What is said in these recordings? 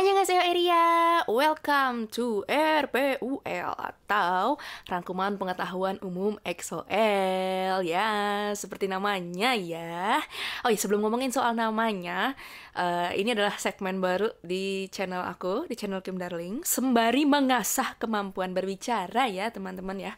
Annyeonghaseyo Eria, welcome to RPUL atau Rangkuman Pengetahuan Umum EXO-L. Ya, seperti namanya ya. Oh iya, sebelum ngomongin soal namanya, ini adalah segmen baru di channel aku, di channel Kim Darling, sembari mengasah kemampuan berbicara ya teman-teman ya.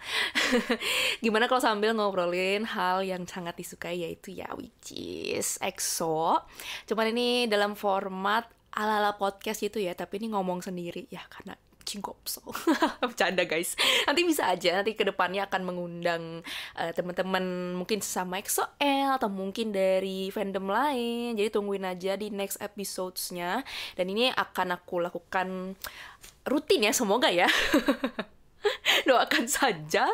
Gimana kalau sambil ngobrolin hal yang sangat disukai, yaitu ya which is EXO. Cuman ini dalam format ala-ala podcast gitu ya, tapi ini ngomong sendiri ya karena cingkopso. Bercanda guys. Nanti bisa aja, nanti kedepannya akan mengundang teman-teman mungkin sesama EXO-L atau mungkin dari fandom lain. Jadi tungguin aja di next episodesnya. Dan ini akan aku lakukan rutin ya, semoga ya. Doakan saja.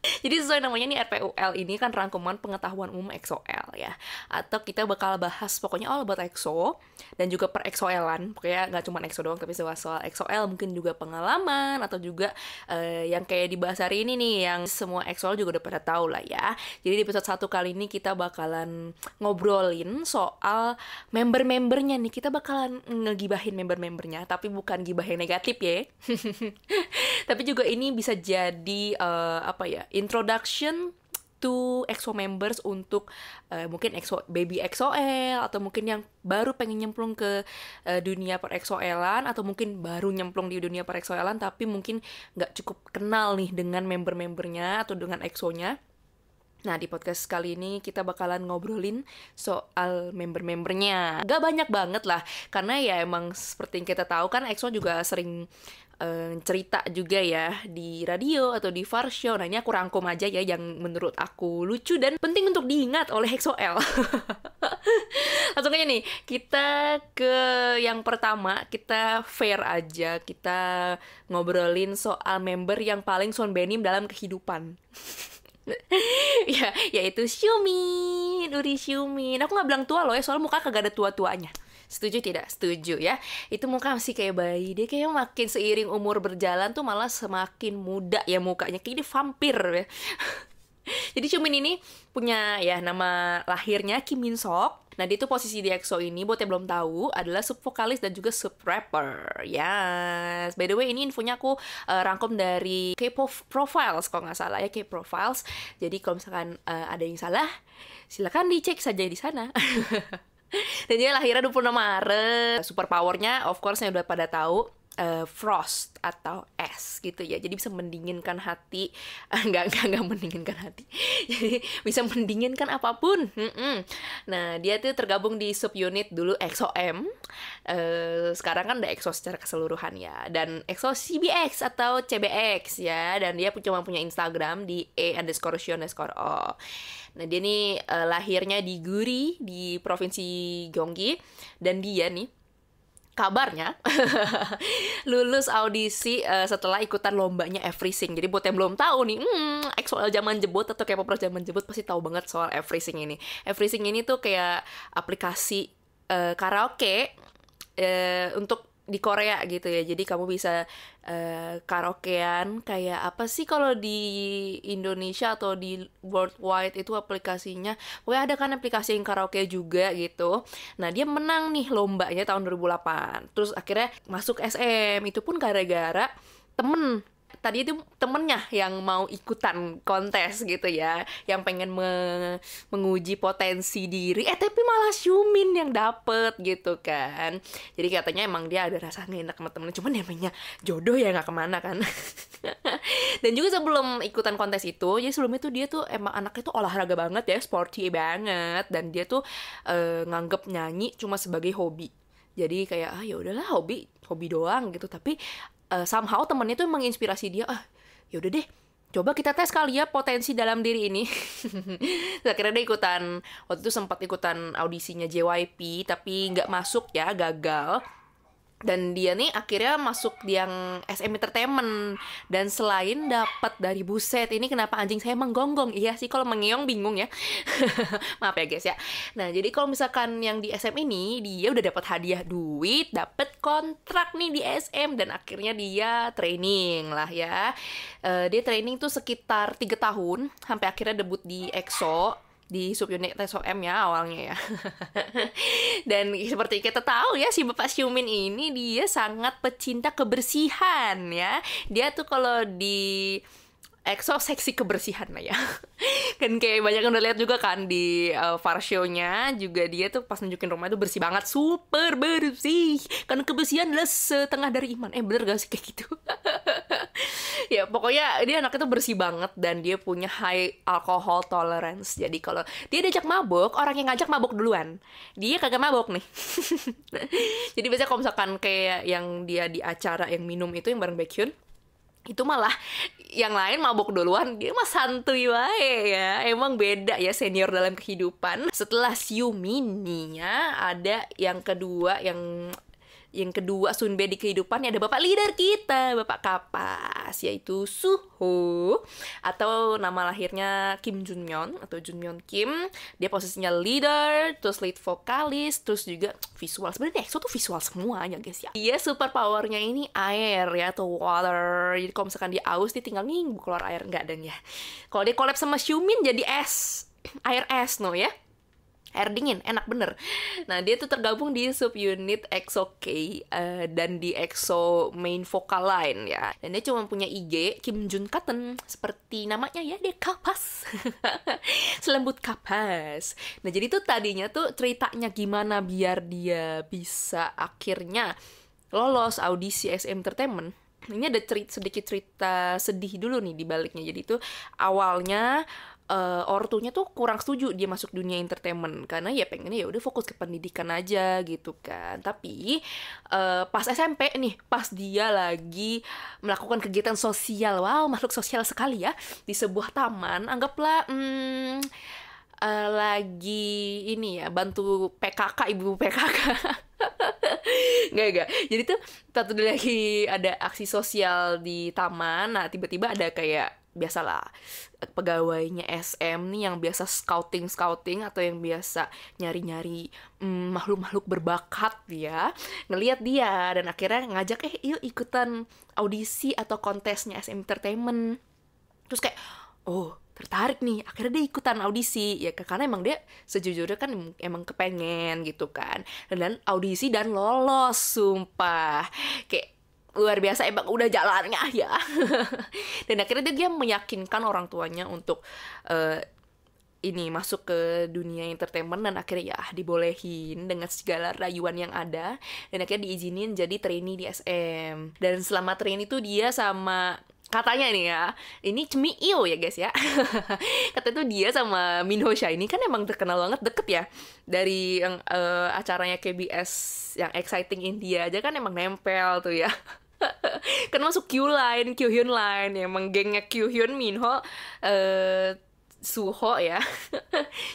Jadi sesuai namanya nih, RPUL ini kan Rangkuman Pengetahuan Umum EXO-L ya. Atau kita bakal bahas pokoknya all about EXO dan juga per EXO-Lan. Pokoknya nggak cuma EXO doang, tapi soal EXO-L mungkin juga pengalaman atau juga yang kayak dibahas hari ini nih, yang semua EXO-L juga udah pada tahu lah ya. Jadi di episode 1 kali ini kita bakalan ngobrolin soal member-membernya nih. Kita bakalan ngegibahin member-membernya, tapi bukan gibah yang negatif ya. Tapi juga ini bisa jadi introduction to EXO members untuk mungkin baby EXO-L atau mungkin yang baru pengen nyemplung ke dunia per EXO-Lan atau mungkin baru nyemplung di dunia per EXO-Lan tapi mungkin nggak cukup kenal nih dengan member-membernya atau dengan EXO-nya. Nah, di podcast kali ini kita bakalan ngobrolin soal member-membernya. Gak banyak banget lah, karena ya emang seperti yang kita tahu kan EXO juga sering cerita juga ya di radio atau di Far Show. Nah, ini aku rangkum aja ya yang menurut aku lucu dan penting untuk diingat oleh EXO-L. Langsung aja nih, kita ke yang pertama. Kita fair aja, kita ngobrolin soal member yang paling sonbenim dalam kehidupan. Ya, yaitu Xiumin, Uri Xiumin. Aku nggak bilang tua loh ya, soalnya muka kagak ada tua-tuanya. Setuju tidak? Setuju ya. Itu muka masih kayak bayi. Dia kayak makin seiring umur berjalan tuh malah semakin muda ya mukanya. Kayak dia vampir ya. Jadi Xiumin ini punya ya nama lahirnya Kim Min Sok. Nah, dia tuh posisi di EXO ini, buat yang belum tahu, adalah sub-vokalis dan juga sub-rapper. Yes. By the way, ini infonya aku rangkum dari K-pop Profiles, kalau nggak salah ya, K-Profiles. Jadi kalau misalkan ada yang salah, silakan dicek saja di sana. Dan dia lahirnya 26 Maret. Super powernya, of course, yang udah pada tahu, frost atau es gitu ya. Jadi bisa mendinginkan hati. Enggak mendinginkan hati. Jadi bisa mendinginkan apapun. Nah, dia tuh tergabung di subunit dulu EXO-M. Sekarang kan udah EXO secara keseluruhan ya. Dan EXO CBX atau CBX ya. Dan dia cuma punya Instagram di e_shu_o. Nah, dia nih lahirnya di Guri, di Provinsi Gyeonggi. Dan dia nih kabarnya lulus audisi setelah ikutan lombanya Everything. Jadi buat yang belum tahu nih, EXO-L zaman jebot atau K-popers zaman jebot pasti tahu banget soal Everything ini. Everything ini tuh kayak aplikasi karaoke untuk di Korea gitu ya. Jadi kamu bisa karaokean kayak apa sih kalau di Indonesia atau di worldwide itu aplikasinya. Pokoknya ada kan aplikasi yang karaoke juga gitu. Nah, dia menang nih lombanya tahun 2008. Terus akhirnya masuk SM. Itu pun gara-gara tadi itu temennya yang mau ikutan kontes gitu ya, yang pengen menguji potensi diri, tapi malah Xiumin yang dapet gitu kan. Jadi katanya emang dia ada rasa nggak enak sama temennya, cuman namanya jodoh ya nggak kemana kan. Dan juga sebelum ikutan kontes itu, jadi sebelum itu dia tuh emang anaknya tuh olahraga banget ya, sporty banget, dan dia tuh nganggep nyanyi cuma sebagai hobi. Jadi kayak ya udahlah, hobi doang gitu. Tapi somehow temennya tuh menginspirasi dia, ya udah deh, coba kita tes kali ya potensi dalam diri ini. Terus akhirnya dia waktu itu sempat ikutan audisinya JYP, tapi nggak masuk ya, gagal. Dan dia nih akhirnya masuk di yang SM Entertainment. Dan selain dapat dari buset, ini kenapa anjing saya menggonggong? Iya sih, kalau mengeong bingung ya. Maaf ya guys ya. Nah, jadi kalau misalkan yang di SM ini, dia udah dapat hadiah duit, dapat kontrak nih di SM. Dan akhirnya dia training lah ya. Dia training tuh sekitar 3 tahun, sampai akhirnya debut di EXO. di subunit EXO-M ya awalnya ya. Dan seperti kita tahu ya, si Bapak Xiumin ini dia sangat pecinta kebersihan ya. Dia tuh kalau di EXO seksi kebersihan lah ya. Kan kayak banyak yang udah lihat juga kan di Far Show-nya juga, dia tuh pas nunjukin rumah itu bersih banget, super bersih. Karena kebersihan adalah setengah dari iman. Bener gak sih kayak gitu? Ya pokoknya dia anaknya tuh bersih banget dan dia punya high alcohol tolerance. Jadi kalau dia diajak mabok, orang yang ngajak mabok duluan. Dia kagak mabok nih. Jadi biasanya kalau misalkan kayak yang dia di acara yang minum itu yang bareng Baekhyun, itu malah yang lain mabok duluan, dia mah santuy wae ya. Emang beda ya senior dalam kehidupan. Setelah Xiumin nih ya, ada yang kedua Sunbae di kehidupan, ada bapak leader kita, bapak kapas, yaitu Suho, atau nama lahirnya Kim Junmyeon atau Junmyeon Kim. Dia posisinya leader, terus lead vokalis, terus juga visual. Sebenarnya EXO tuh visual semuanya guys ya. Dia super powernya ini air ya, atau water. Jadi kalau misalkan dia aus, dia tinggal nih keluar air, enggak dong ya. Kalau dia collab sama Xiumin jadi es, air es no ya. Air dingin, enak bener. Nah, dia tuh tergabung di subunit EXO-K dan di EXO main vocal line ya. Dan dia cuma punya IG Kim Jun Katen, seperti namanya ya, dia kapas. Selembut kapas. Nah, jadi tuh tadinya tuh ceritanya gimana biar dia bisa akhirnya lolos audisi SM Entertainment. Ini ada sedikit cerita sedih dulu nih di baliknya. Jadi tuh awalnya ortunya tuh kurang setuju dia masuk dunia entertainment karena ya pengennya ya udah fokus ke pendidikan aja gitu kan. Tapi pas SMP nih, pas dia lagi melakukan kegiatan sosial, wow makhluk sosial sekali ya, di sebuah taman, anggaplah lagi ini ya, bantu PKK, ibu PKK. Enggak. Jadi tuh satu lagi ada aksi sosial di taman. Nah tiba-tiba ada kayak biasalah pegawainya SM nih yang biasa scouting atau yang biasa nyari-nyari makhluk-makhluk berbakat ya, ngelihat dia dan akhirnya ngajak yuk ikutan audisi atau kontesnya SM Entertainment. Terus kayak tertarik nih, akhirnya dia ikutan audisi ya, karena emang dia sejujurnya kan emang kepengen gitu kan, dan audisi dan lolos, sumpah kayak luar biasa, emang udah jalannya ya. Dan akhirnya dia meyakinkan orang tuanya untuk ini masuk ke dunia entertainment, dan akhirnya ya dibolehin dengan segala rayuan yang ada, dan akhirnya diizinin jadi trainee di SM. Dan selama trainee itu dia sama, katanya nih ya, ini Chmio ya guys ya. Katanya tuh dia sama Minho Shiny kan emang terkenal banget deket ya. Dari yang acaranya KBS yang Exciting India aja kan emang nempel tuh ya. Kan masuk Kyuhyun Line, ya, emang gengnya Kyuhyun, Minho, Suho ya.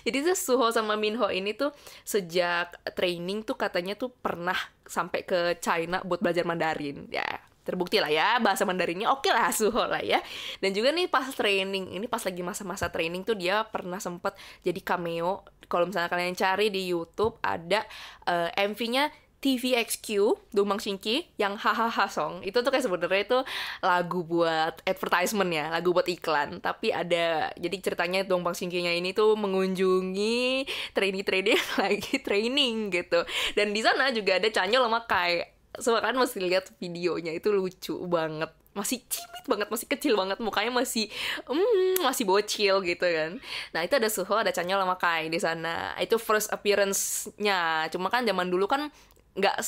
Jadi tuh Suho sama Minho ini tuh sejak training tuh katanya tuh pernah sampai ke China buat belajar Mandarin ya. Terbukti lah ya, bahasa Mandarinnya oke lah Suho lah ya. Dan juga nih pas training, ini pas lagi masa-masa training tuh dia pernah sempet jadi cameo. Kalau misalnya kalian cari di YouTube ada MV-nya TVXQ, Domang Shinki, yang hahaha song. Itu tuh kayak sebenarnya itu lagu buat advertisement ya, lagu buat iklan. Tapi ada, jadi ceritanya Domang Shinki-nya ini tuh mengunjungi trainee-trainee lagi training gitu. Dan di sana juga ada Chanyeol sama Kai. Semua kan masih lihat videonya, itu lucu banget. Masih cimit banget, masih kecil banget, mukanya masih bocil gitu kan. Nah itu ada Suho, ada Chanyeol sama Kai di sana. Itu first appearance-nya. Cuma kan zaman dulu kan nggak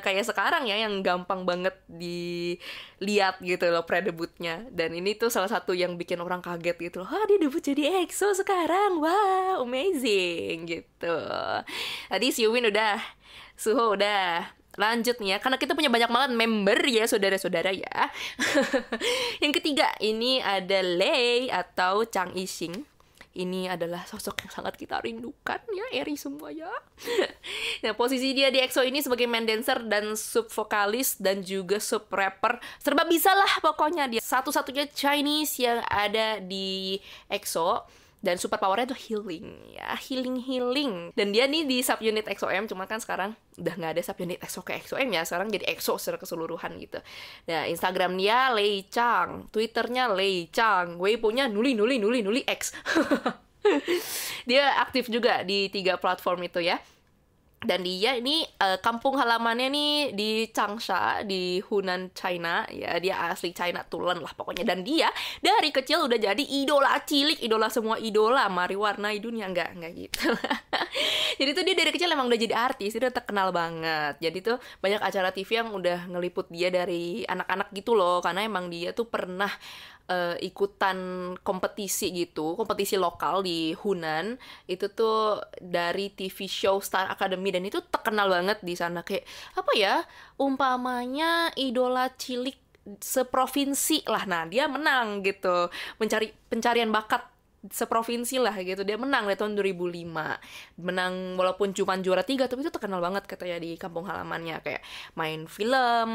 kayak sekarang ya, yang gampang banget dilihat gitu loh pre-debutnya. Dan ini tuh salah satu yang bikin orang kaget gitu loh. Dia debut jadi EXO sekarang, wow amazing gitu. Tadi Xiumin udah, Suho udah. Lanjut nih ya, karena kita punya banyak banget member ya, saudara-saudara ya. Yang ketiga, ini ada Lay atau Chang Ishing. Ini adalah sosok yang sangat kita rindukan ya, Eri semua ya. Nah, posisi dia di EXO ini sebagai main dancer dan sub vokalis dan juga sub rapper. Serba bisa lah pokoknya, dia satu-satunya Chinese yang ada di EXO. Dan super powernya tuh healing ya, healing. Dan dia nih di subunit EXO-M, cuma kan sekarang udah nggak ada subunit EXO ke EXO-M ya, sekarang jadi EXO secara keseluruhan gitu. Nah Instagram dia Lay Chang, Twitternya Lay Chang, Weibo-nya nuli X. Dia aktif juga di 3 platform itu ya. Dan dia ini kampung halamannya nih di Changsha, di Hunan, China. Ya, dia asli China Tulen lah pokoknya. Dan dia dari kecil udah jadi idola cilik, idola semua idola. Mari warnai dunia, enggak gitu. Jadi tuh dia dari kecil emang udah jadi artis, dia udah terkenal banget. Jadi tuh banyak acara TV yang udah ngeliput dia dari anak-anak gitu loh. Karena emang dia tuh pernah ikutan kompetisi gitu, kompetisi lokal di Hunan. Itu tuh dari TV show Star Academy, dan itu terkenal banget di sana. Kayak apa ya, umpamanya idola cilik seprovinsi lah. Nah, dia menang gitu, mencari pencarian bakat seprovinsi lah gitu. Dia menang di tahun 2005, menang walaupun cuma juara 3, tapi itu terkenal banget katanya di kampung halamannya. Kayak main film,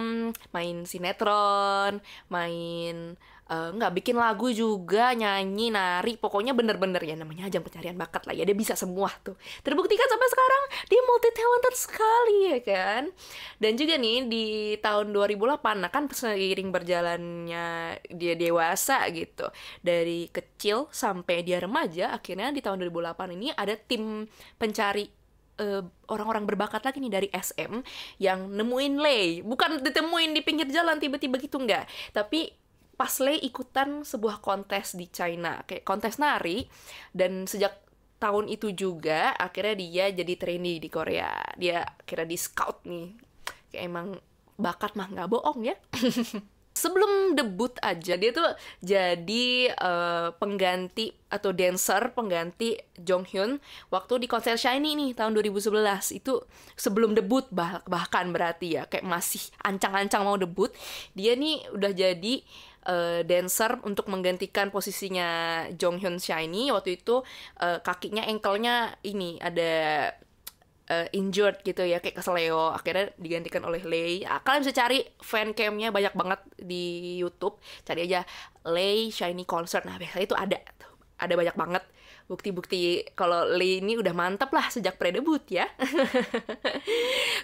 main sinetron, main nggak, bikin lagu juga, nyanyi, nari, pokoknya bener-bener ya namanya ajang pencarian bakat lah ya, dia bisa semua tuh. Terbuktikan sampai sekarang dia multi talented sekali ya kan. Dan juga nih di tahun 2008, nah kan seiring berjalannya dia dewasa gitu, dari kecil sampai dia remaja, akhirnya di tahun 2008 ini ada tim pencari orang-orang berbakat lagi nih dari SM yang nemuin Lay. Bukan ditemuin di pinggir jalan tiba-tiba gitu, enggak, tapi pas Lay ikutan sebuah kontes di China, kayak kontes nari, dan sejak tahun itu juga akhirnya dia jadi trainee di Korea. Dia akhirnya di scout nih, kayak emang bakat mah nggak bohong ya. Sebelum debut aja dia tuh jadi pengganti atau dancer pengganti Jonghyun waktu di konser Shiny nih tahun 2011. Itu sebelum debut bahkan berarti ya, kayak masih ancang-ancang mau debut, dia nih udah jadi dancer untuk menggantikan posisinya Jonghyun Shiny. Waktu itu kakinya, ankle-nya ini ada injured gitu ya, kayak kesleo, akhirnya digantikan oleh Lay. Kalian bisa cari fan cam-nya banyak banget di YouTube, cari aja Lay Shiny Concert. Nah biasanya itu ada banyak banget bukti-bukti kalau Lay ini udah mantap lah sejak pre-debut ya.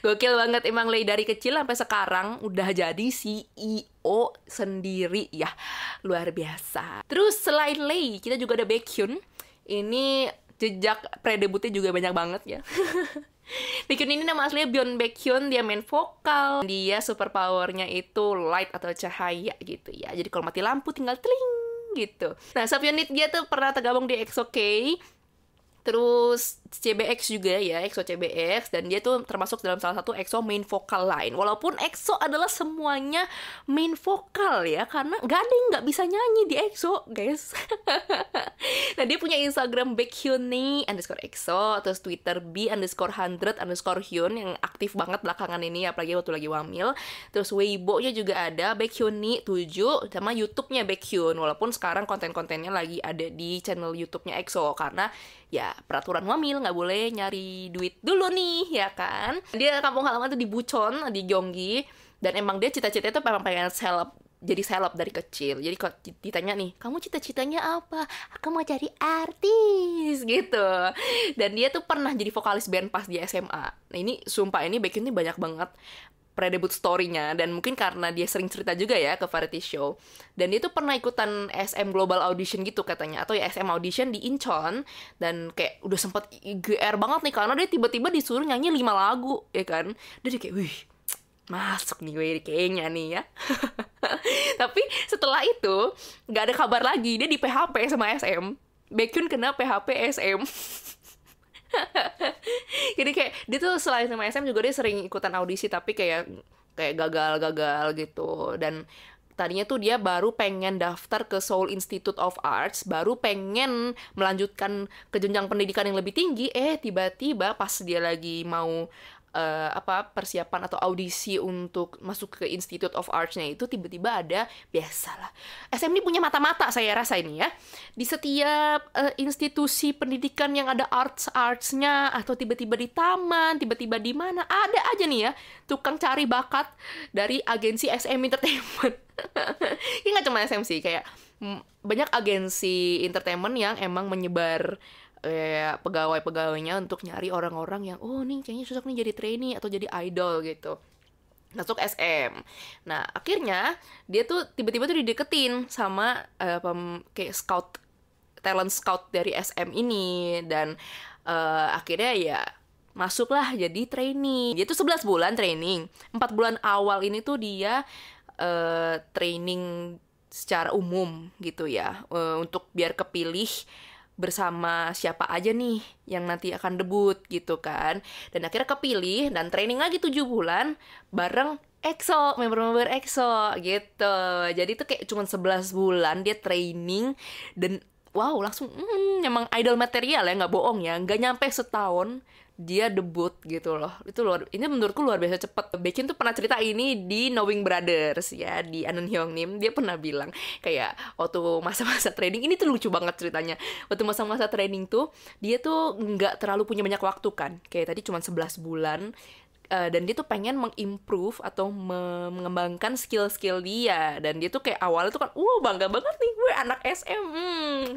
Gokil banget emang Lay, dari kecil sampai sekarang udah jadi CEO sendiri ya, luar biasa. Terus selain Lay, kita juga ada Baekhyun. Ini jejak pre-debutnya juga banyak banget ya. Baekhyun ini nama aslinya Byeon Baekhyun, dia main vokal. Dia superpowernya itu light atau cahaya gitu ya. Jadi kalau mati lampu tinggal tling gitu. Nah, subunit dia tuh pernah tergabung di EXO-K, terus CBX juga ya, EXO CBX, dan dia tuh termasuk dalam salah satu EXO main vokal line. Walaupun EXO adalah semuanya main vokal ya, karena nggak ada yang nggak bisa nyanyi di EXO, guys. Nah, dia punya Instagram Baekhyuni _EXO, terus Twitter B_100_Hyun yang aktif banget belakangan ini, apalagi waktu lagi wamil. Terus Weibo-nya juga ada Baekhyuni 7, sama YouTube-nya Baekhyun. Walaupun sekarang konten-kontennya lagi ada di channel YouTube-nya EXO, karena ya peraturan wamil nggak boleh nyari duit dulu nih ya kan. Dia kampung halaman tuh di Bucheon, di Gyeonggi, dan emang dia cita-citanya tuh memang pengen jadi seleb dari kecil. Jadi kalau ditanya nih, kamu cita-citanya apa? Aku mau jadi artis gitu. Dan dia tuh pernah jadi vokalis band pas di SMA. Nah ini sumpah, ini Baekhyun ini banyak banget pre-debut story-nya, dan mungkin karena dia sering cerita juga ya ke variety show. Dan dia tuh pernah ikutan SM Global Audition gitu katanya, atau ya SM Audition di Incheon, dan kayak udah sempet GR banget nih karena dia tiba-tiba disuruh nyanyi 5 lagu ya kan. Dia kayak, wih, masuk nih gue kayaknya nih ya. Tapi setelah itu nggak ada kabar lagi, dia di PHP sama SM. Baekhyun kena PHP SM. Jadi kayak dia tuh selain sama SM juga dia sering ikutan audisi, tapi kayak gagal gitu. Dan tadinya tuh dia baru pengen daftar ke Seoul Institute of Arts, baru pengen melanjutkan ke jenjang pendidikan yang lebih tinggi. Tiba-tiba pas dia lagi mau persiapan atau audisi untuk masuk ke Institute of Arts-nya itu, tiba-tiba ada, biasalah, SM ini punya mata-mata saya rasa ini ya, di setiap institusi pendidikan yang ada arts-nya, atau tiba-tiba di taman, tiba-tiba di mana, ada aja nih ya tukang cari bakat dari agensi SM Entertainment. Ini nggak cuma SM sih, kayak banyak agensi entertainment yang emang menyebar pegawai-pegawainya untuk nyari orang-orang yang nih kayaknya cocok nih jadi trainee atau jadi idol gitu, masuk SM. Nah akhirnya dia tuh tiba-tiba tuh dideketin sama kayak talent scout dari SM ini. Dan akhirnya ya masuklah jadi trainee. Dia tuh 11 bulan training. 4 bulan awal ini tuh dia training secara umum gitu ya, untuk biar kepilih bersama siapa aja nih yang nanti akan debut gitu kan. Dan akhirnya kepilih dan training lagi 7 bulan bareng EXO, member-member EXO gitu. Jadi tuh kayak cuma 11 bulan dia training dan wow, langsung emang idol material ya, nggak bohong ya, nggak nyampe setahun dia debut gitu loh. Ini menurutku luar biasa cepet. Baekhyun tuh pernah cerita ini di Knowing Brothers ya, di Anon Hyungnim. Dia pernah bilang kayak waktu masa-masa training, ini tuh lucu banget ceritanya. Waktu masa-masa training tuh dia tuh nggak terlalu punya banyak waktu kan, kayak tadi cuma 11 bulan. Dan dia tuh pengen mengimprove atau mengembangkan skill-skill dia. Dan dia tuh kayak awalnya tuh kan, bangga banget nih gue anak SM,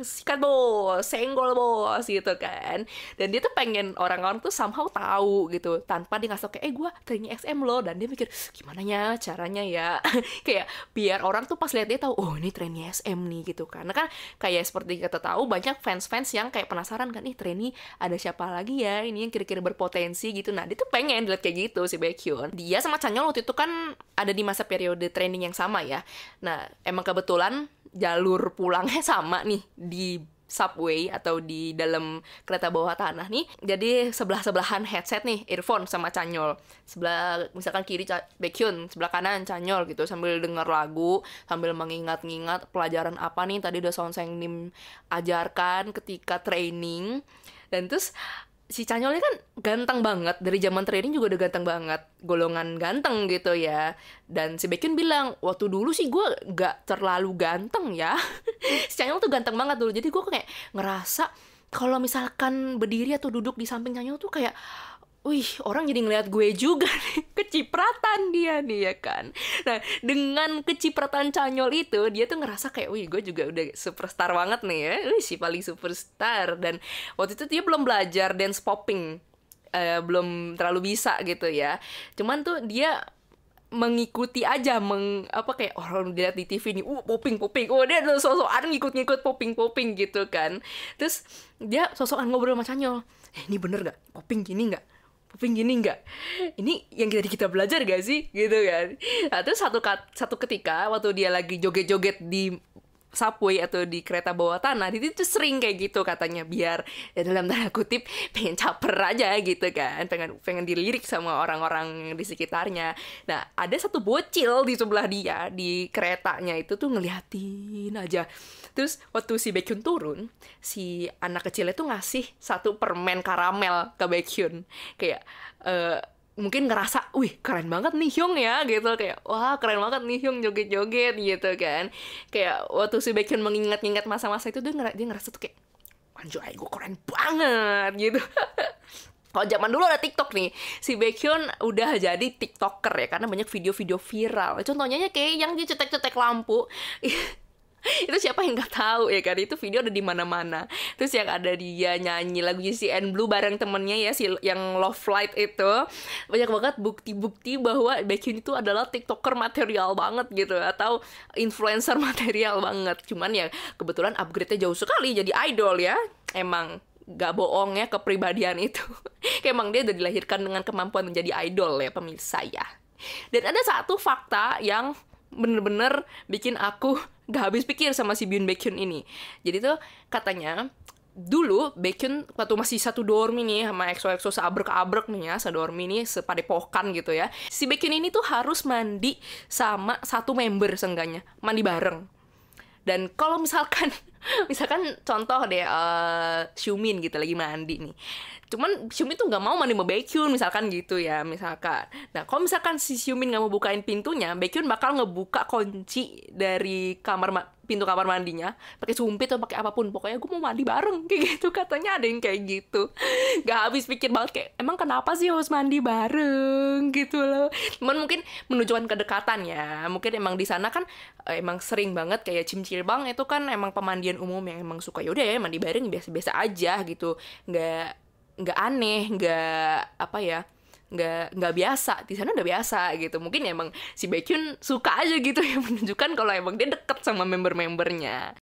sikat bos, senggol bos gitu kan. Dan dia tuh pengen orang-orang tuh somehow tahu gitu, tanpa dia ngasih tau kayak, gue training SM loh. Dan dia mikir, gimana ya caranya ya kayak biar orang tuh pas lihat dia tahu, oh ini training SM nih gitu. Karena kan kayak seperti kita tahu, banyak fans-fans yang kayak penasaran kan, nih trainee ada siapa lagi ya, ini yang kira-kira berpotensi gitu. Nah dia tuh pengen dilihat kayak gitu si Baekhyun. Dia sama Chanyeol waktu itu kan ada di masa periode training yang sama ya. Nah, emang kebetulan jalur pulangnya sama nih di subway atau di dalam kereta bawah tanah nih. Jadi sebelah-sebelahan headset nih, earphone sama Chanyeol. Sebelah misalkan kiri Baekhyun, sebelah kanan Chanyeol gitu, sambil denger lagu, sambil mengingat-ingat pelajaran apa nih tadi udah Sonsengnim ajarkan ketika training. Dan terus si Chanyeol ini kan ganteng banget, dari zaman training juga udah ganteng banget, golongan ganteng gitu ya. Dan si Baekhyun bilang, waktu dulu sih gue gak terlalu ganteng ya. Si Chanyeol tuh ganteng banget dulu, jadi gue kayak ngerasa kalau misalkan berdiri atau duduk di samping Chanyeol tuh kayak, wih, orang jadi ngeliat gue juga nih, kecipratan dia nih ya kan. Nah, dengan kecipratan Chanyeol itu, dia tuh ngerasa kayak, wih, gue juga udah superstar banget nih ya. Wih, si paling superstar. Dan waktu itu dia belum belajar dance popping, belum terlalu bisa gitu ya. Cuman tuh dia mengikuti aja, kayak orang dilihat di TV nih, popping, dia udah sok-sokan ngikut-ngikut popping gitu kan. Terus dia sok-sokan ngobrol sama Chanyeol, ini bener gak? Popping gini gak? Popping gini nggak? Ini yang kita belajar gak sih? Gitu kan. Nah, terus satu ketika waktu dia lagi joget-joget di subway atau di kereta bawah tanah, dia tuh sering kayak gitu katanya, biar ya dalam tanda kutip pengen caper aja gitu kan, pengen dilirik sama orang-orang di sekitarnya. Nah, ada satu bocil di sebelah dia di keretanya itu tuh ngeliatin aja. Terus waktu si Baekhyun turun, si anak kecilnya tuh ngasih satu permen karamel ke Baekhyun, kayak mungkin ngerasa, wih keren banget nih Hyung ya gitu, kayak wah keren banget nih Hyung joget-joget gitu kan. Kayak waktu si Baekhyun mengingat-ingat masa-masa itu, dia ngerasa tuh kayak, anjay gue keren banget gitu. Kalau zaman dulu ada TikTok nih, si Baekhyun udah jadi TikToker ya, karena banyak video-video viral. Contohnya kayak yang dia cetek-cetek lampu. Itu siapa yang nggak tahu ya kan, itu video ada di mana-mana. Terus yang ada dia nyanyi lagu CN Blue bareng temennya ya, si yang Love Light itu, banyak banget bukti-bukti bahwa Baekhyun itu adalah TikToker material banget gitu, atau influencer material banget. Cuman ya kebetulan upgrade-nya jauh sekali jadi idol ya. Emang gak bohong ya kepribadian itu. Emang dia udah dilahirkan dengan kemampuan menjadi idol ya pemirsa ya. Dan ada satu fakta yang bener-bener bikin aku gak habis pikir sama si Baekhyun ini. Jadi tuh katanya dulu Baekhyun waktu masih satu dormi nih sama EXO seabrek-abrek nih ya, sedormi nih, sepadepokan gitu ya. Si Baekhyun ini tuh harus mandi sama satu member seenggaknya, mandi bareng. Dan kalau misalkan contoh deh, Xiumin gitu lagi mandi nih, cuman Xiumin tuh nggak mau mandi sama Baekhyun misalkan gitu ya, misalkan. Nah kalau misalkan si Xiumin nggak mau bukain pintunya, Baekhyun bakal ngebuka kunci dari pintu kamar mandinya pakai sumpit atau pakai apapun, pokoknya gue mau mandi bareng kayak gitu. Katanya ada yang kayak gitu. Gak habis pikir banget, kayak emang kenapa sih harus mandi bareng gitu loh. Cuman mungkin menunjukkan kedekatan ya, mungkin emang di sana kan emang sering banget kayak Chimchilbang itu kan emang pemandian umum yang emang suka yaudah ya mandi bareng, biasa-biasa aja gitu, nggak aneh, nggak biasa. Di sana udah biasa gitu. Mungkin emang si Baekhyun suka aja gitu ya, menunjukkan kalau emang dia deket sama member-membernya.